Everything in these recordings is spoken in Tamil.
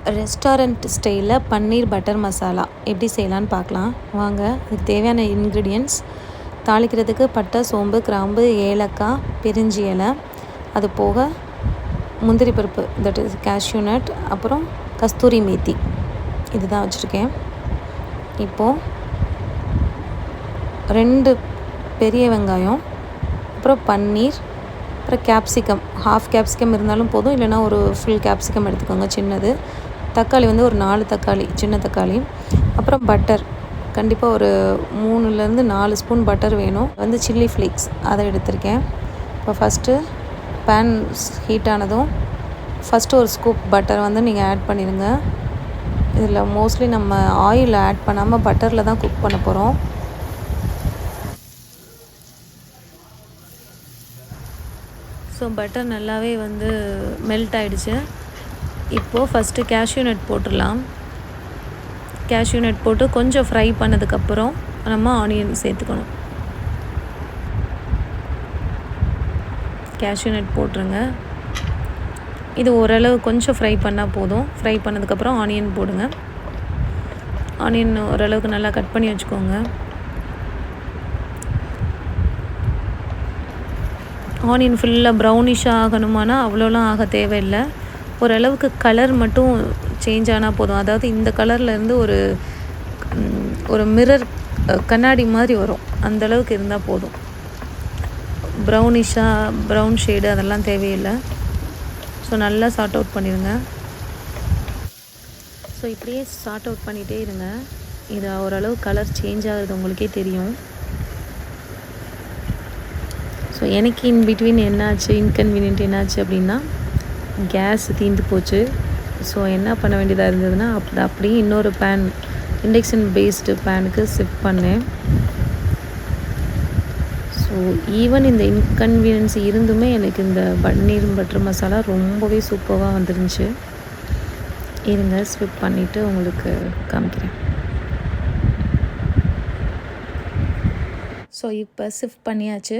ரெஸ்டாரண்ட் ஸ்டைலில் பன்னீர் பட்டர் மசாலா எப்படி செய்யலான்னு பார்க்கலாம் வாங்க. இதுக்கு தேவையான இன்க்ரீடியன்ட்ஸ்: தாளிக்கிறதுக்கு பட்டை, சோம்பு, கிராம்பு, ஏலக்காய், பிரிஞ்சி இலை, அது போக முந்திரி பருப்பு, தட் இஸ் கேஷ்யூ நட், அப்புறம் கஸ்தூரி மேத்தி, இதுதான் வச்சுருக்கேன். இப்போது 2 பெரிய வெங்காயம், அப்புறம் பன்னீர், அப்புறம் கேப்சிகம், ஹாஃப் கேப்சிகம் இருந்தாலும் போதும், இல்லைனா ஒரு ஃபுல் கேப்சிகம் எடுத்துக்கோங்க சின்னது. தக்காளி வந்து ஒரு 4 தக்காளி, சின்ன தக்காளி. அப்புறம் பட்டர், கண்டிப்பாக ஒரு 3லேருந்து 4 ஸ்பூன் பட்டர் வேணும். வந்து சில்லி ஃப்ளேக்ஸ் அதை எடுத்திருக்கேன். இப்போ ஃபஸ்ட்டு பேன் ஹீட் ஆனதும் ஃபஸ்ட்டு ஒரு ஸ்கூப் பட்டர் வந்து நீங்கள் ஆட் பண்ணிடுங்க. இதில் மோஸ்ட்லி நம்ம ஆயில் ஆட் பண்ணாமல் பட்டரில் தான் குக் பண்ண போகிறோம். ஸோ பட்டர் நல்லாவே வந்து மெல்ட் ஆகிடுச்சு. இப்போது ஃபஸ்ட்டு கேஷ்யூ நட் போட்டுடலாம். கேஷ்யூ நட் போட்டு கொஞ்சம் ஃப்ரை பண்ணதுக்கப்புறம் நம்ம ஆனியன் சேர்த்துக்கணும். கேஷ்யூ நட் போட்டுருங்க. இது ஓரளவு கொஞ்சம் ஃப்ரை பண்ணால் போதும். ஃப்ரை பண்ணதுக்கப்புறம் ஆனியன் போடுங்க. ஆனியன் ஓரளவுக்கு நல்லா கட் பண்ணி வச்சுக்கோங்க. ஆனியன் ஃபுல்லாக ப்ரௌனிஷாக ஆகணுமானா அவ்வளோலாம் ஆக தேவையில்லை. ஓரளவுக்கு கலர் மட்டும் சேஞ்ச் ஆனால் போதும். அதாவது இந்த கலர்லேருந்து ஒரு மிரர் கண்ணாடி மாதிரி வரும், அந்தளவுக்கு இருந்தால் போதும். ப்ரௌன் ஷேடு அதெல்லாம் தேவையில்லை. ஸோ நல்லா சார்ட் அவுட் பண்ணிடுங்க. ஸோ இப்படியே சார்ட் அவுட் பண்ணிகிட்டே இருங்க. இது ஓரளவு கலர் சேஞ்ச் ஆகுது உங்களுக்கே தெரியும். ஸோ எனக்கு இன் பிட்வீன் என்னாச்சு, இன்கன்வீனியன்ட் என்னாச்சு அப்படின்னா, கேஸ் தீர்ந்து போச்சு. ஸோ என்ன பண்ண வேண்டியதாக இருந்ததுன்னா, அப்படியே இன்னொரு பேன், இண்டக்ஷன் பேஸ்டு பேனுக்கு ஷிஃப்ட் பண்ணேன். ஸோ ஈவன் இந்த இன்கன்வீனியன்ஸ் இருந்துமே எனக்கு இந்த பன்னீர் பட்டர் மசாலா ரொம்பவே சூப்பராக வந்துருந்துச்சு. இருங்க, ஷிஃப்ட் பண்ணிவிட்டு உங்களுக்கு காமிக்கிறேன். ஸோ இப்போ ஷிஃப்ட் பண்ணியாச்சு,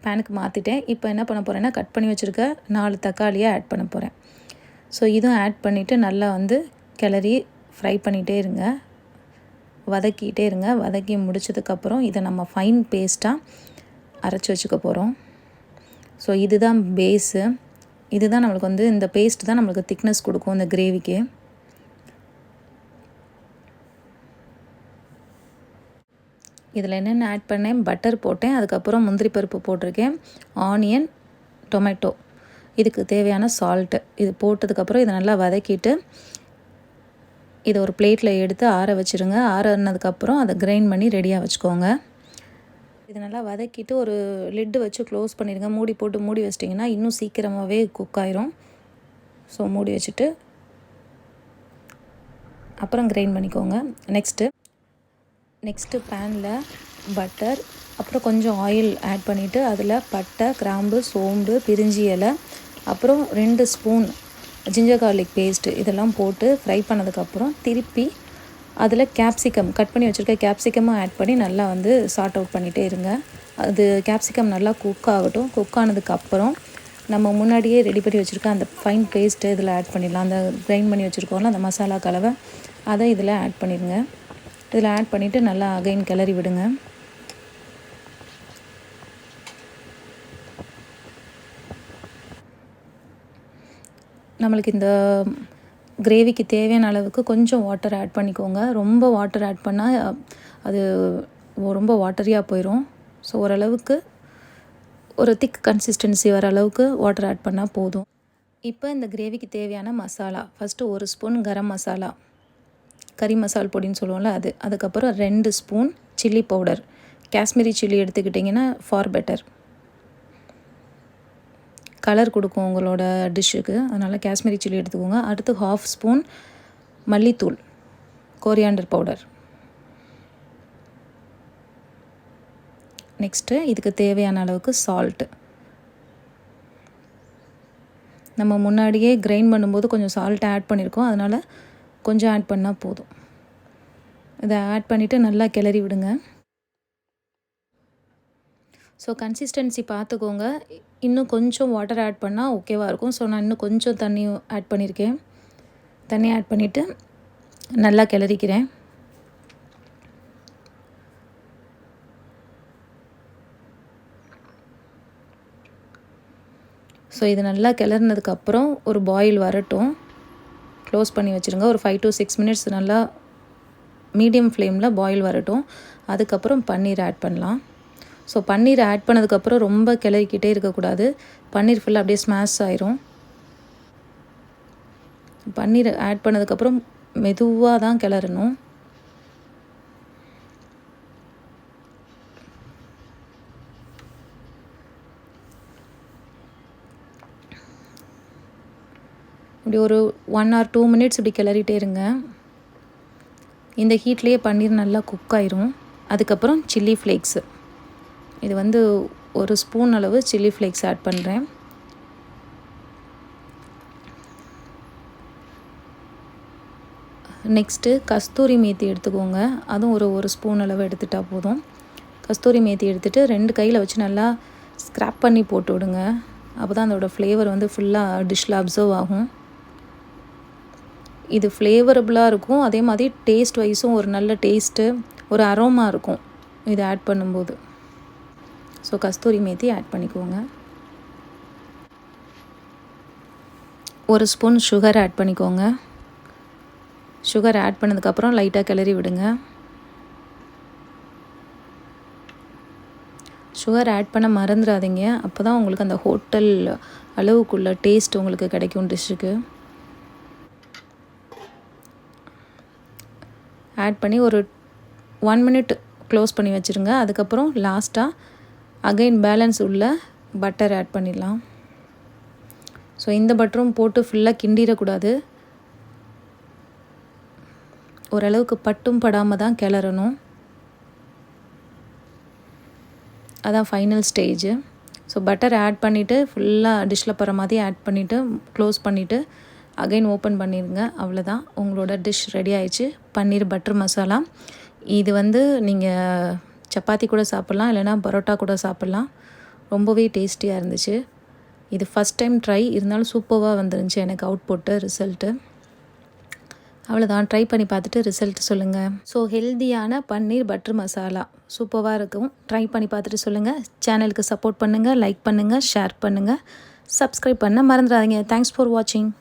பேனுக்கு மாற்றிட்டேன். இப்போ என்ன பண்ண போகிறேன்னா, கட் பண்ணி வச்சுருக்க 4 தக்காளியை ஆட் பண்ண போகிறேன். ஸோ இதுவும் ஆட் பண்ணிவிட்டு நல்லா வந்து கிளறி ஃப்ரை பண்ணிகிட்டே இருங்க, வதக்கிட்டே இருங்க. வதக்கி முடிச்சதுக்கப்புறம் இதை நம்ம ஃபைன் பேஸ்ட்டாக அரைச்சி வச்சுக்க போகிறோம். ஸோ இதுதான் பேஸு. இதுதான் நம்மளுக்கு வந்து இந்த பேஸ்ட் தான் நம்மளுக்கு திக்னஸ் கொடுக்கும் இந்த கிரேவிக்கு. இதில் என்னென்ன ஆட் பண்ணேன், பட்டர் போட்டேன், அதுக்கப்புறம் முந்திரி பருப்பு போட்டிருக்கேன், ஆனியன், டொமேட்டோ, இதுக்கு தேவையான சால்ட்டு. இது போட்டதுக்கப்புறம் இதை நல்லா வதக்கிட்டு இதை ஒரு பிளேட்டில் எடுத்து ஆற வச்சுருங்க. ஆறினதுக்கப்புறம் அதை கிரைண்ட் பண்ணி ரெடியாக வச்சுக்கோங்க. இதை நல்லா வதக்கிட்டு ஒரு லிட்டு வச்சு க்ளோஸ் பண்ணிடுங்க. மூடி போட்டு மூடி வச்சிட்டிங்கன்னா இன்னும் சீக்கிரமாகவே குக் ஆயிரும். ஸோ மூடி வச்சுட்டு அப்புறம் கிரைண்ட் பண்ணிக்கோங்க. நெக்ஸ்ட்டு பேனில் பட்டர், அப்புறம் கொஞ்சம் ஆயில் ஆட் பண்ணிவிட்டு அதில் பட்டை, கிராம்பு, சோம்பு, பிரிஞ்சி இலை, அப்புறம் 2 ஸ்பூன் ஜிஞ்சர் கார்லிக் பேஸ்ட்டு இதெல்லாம் போட்டு ஃப்ரை பண்ணதுக்கப்புறம் திருப்பி அதில் கேப்சிகம், கட் பண்ணி வச்சுருக்க கேப்சிகமும் ஆட் பண்ணி நல்லா வந்து சார்ட் அவுட் பண்ணிகிட்டே இருங்க. அது கேப்சிகம் நல்லா குக் ஆகட்டும். குக் ஆனதுக்கப்புறம் நம்ம முன்னாடியே ரெடி பண்ணி வச்சுருக்க அந்த ஃபைன் பேஸ்ட்டு இதில் ஆட் பண்ணிடலாம். அந்த கிரைண்ட் பண்ணி வச்சுருக்கோம்ல அந்த மசாலா கலவை, அதை இதில் ஆட் பண்ணிடுங்க. இதில் ஆட் பண்ணிவிட்டு நல்லா அகைன் கிளறி விடுங்க. நம்மளுக்கு இந்த கிரேவிக்கு தேவையான அளவுக்கு கொஞ்சம் வாட்டர் ஆட் பண்ணிக்கோங்க. ரொம்ப வாட்டர் ஆட் பண்ணால் அது ரொம்ப வாட்டரியாக போயிடும். ஸோ ஓரளவுக்கு ஒரு திக் கன்சிஸ்டன்சி வர அளவுக்கு வாட்டர் ஆட் பண்ணால் போதும். இப்போ இந்த கிரேவிக்கு தேவையான மசாலா, ஃபஸ்ட்டு 1 ஸ்பூன் கரம் மசாலா, கறி மசால் பொடின்னு சொல்லுவோம்ல அது. அதுக்கப்புறம் 2 spoon chilli powder, Kashmiri chilli எடுத்துக்கிட்டிங்கன்னா ஃபார் பெட்டர், கலர் கொடுக்கும் உங்களோட டிஷ்ஷுக்கு, அதனால் காஷ்மீரி சில்லி எடுத்துக்கோங்க. அடுத்து 1/2 ஸ்பூன் மல்லித்தூள், கோரியாண்டர் பவுடர். நெக்ஸ்ட்டு இதுக்கு தேவையான அளவுக்கு சால்ட்டு. நம்ம முன்னாடியே கிரைண்ட் பண்ணும்போது கொஞ்சம் சால்ட் ஆட் பண்ணியிருக்கோம், அதனால் கொஞ்சம் ஆட் பண்ணால் போதும். இதை ஆட் பண்ணிவிட்டு நல்லா கிளறி விடுங்க. ஸோ கன்சிஸ்டன்சி பார்த்துக்கோங்க. இன்னும் கொஞ்சம் வாட்டர் ஆட் பண்ணால் ஓகேவாக இருக்கும். ஸோ நான் இன்னும் கொஞ்சம் தண்ணி ஆட் பண்ணியிருக்கேன். தண்ணி ஆட் பண்ணிவிட்டு நல்லா கிளறிக்கிறேன். ஸோ இது நல்லா கிளறினதுக்கப்புறம் ஒரு பாயில் வரட்டும். க்ளோஸ் பண்ணி வச்சுருங்க. ஒரு 5 to 6 மினிட்ஸ் நல்லா மீடியம் ஃப்ளேமில் பாயில் வரட்டும். அதுக்கப்புறம் பன்னீர் ஆட் பண்ணலாம். ஸோ பன்னீர் ஆட் பண்ணதுக்கப்புறம் ரொம்ப கிளறிக்கிட்டே இருக்கக்கூடாது. பன்னீர் ஃபுல்லாக அப்படியே ஸ்மாஷ் ஆயிரும். பன்னீர் ஆட் பண்ணதுக்கப்புறம் மெதுவாக தான் கிளறணும். இப்படி ஒரு 1 or 2 மினிட்ஸ் இப்படி கிளறிட்டே இருங்க. இந்த ஹீட்லேயே பன்னீர் நல்லா குக் ஆயிரும். அதுக்கப்புறம் சில்லி ஃப்ளேக்ஸு, இது வந்து 1 ஸ்பூன் அளவு சில்லி ஃப்ளேக்ஸ் ஆட் பண்ணுறேன். நெக்ஸ்ட்டு கஸ்தூரி மேத்தி எடுத்துக்கோங்க. அதுவும் ஒரு ஸ்பூன் அளவு எடுத்துட்டால் போதும். கஸ்தூரி மேத்தி எடுத்துகிட்டு 2 கையில் வச்சு நல்லா ஸ்க்ராப் பண்ணி போட்டு விடுங்க. அப்போ தான் அதோடய ஃப்ளேவர் வந்து ஃபுல்லாக டிஷ்ஷில் அப்சர்வ் ஆகும். இது ஃப்ளேவரபுளாக இருக்கும். அதே மாதிரி டேஸ்ட் வைஸும் ஒரு நல்ல டேஸ்ட்டு, ஒரு அரோமா இருக்கும் இது ஆட் பண்ணும்போது. ஸோ கஸ்தூரி மேத்தி ஆட் பண்ணிக்கோங்க. 1 ஸ்பூன் சுகர் ஆட் பண்ணிக்கோங்க. சுகர் ஆட் பண்ணதுக்கப்புறம் லைட்டாக கிளறி விடுங்க. சுகர் ஆட் பண்ண மறந்துடாதீங்க. அப்போ தான் உங்களுக்கு அந்த ஹோட்டல் அளவுக்குள்ள டேஸ்ட் உங்களுக்கு கிடைக்கும் டிஷ்ஷுக்கு. ஆட் பண்ணி ஒரு 1 மினிட் க்ளோஸ் பண்ணி வச்சுருங்க. அதுக்கப்புறம் லாஸ்ட்டாக அகைன் பேலன்ஸ் உள்ள பட்டர் ஆட் பண்ணிடலாம். ஸோ இந்த பட்டரும் போட்டு ஃபுல்லாக கிண்டிடக்கூடாது. ஓரளவுக்கு பட்டும் படாமல் தான் கிளறணும். அதான் final stage. So butter add பண்ணிவிட்டு ஃபுல்லாக டிஷ்ஷில் போகிற மாதிரி ஆட் பண்ணிவிட்டு க்ளோஸ் பண்ணிவிட்டு அகைன் ஓப்பன் பண்ணிடுங்க. அவ்வளோதான், உங்களோட டிஷ் ரெடி ஆயிடுச்சு. பன்னீர் பட்டர் மசாலா. இது வந்து நீங்கள் சப்பாத்தி கூட சாப்பிட்லாம், இல்லைனா பரோட்டா கூட சாப்பிட்லாம். ரொம்பவே டேஸ்டியாக இருந்துச்சு. இது ஃபஸ்ட் டைம் ட்ரை, இருந்தாலும் சூப்பராக வந்துருந்துச்சு எனக்கு அவுட்புட்டு ரிசல்ட்டு. அவ்வளோதான், ட்ரை பண்ணி பார்த்துட்டு ரிசல்ட் சொல்லுங்கள். ஸோ ஹெல்தியான பன்னீர் பட்டர் மசாலா சூப்பராக இருக்கும். ட்ரை பண்ணி பார்த்துட்டு சொல்லுங்கள். சேனலுக்கு சப்போர்ட் பண்ணுங்கள், லைக் பண்ணுங்கள், ஷேர் பண்ணுங்கள், சப்ஸ்கிரைப் பண்ண மறந்துடாதீங்க. தேங்க்ஸ் ஃபார் வாட்சிங்.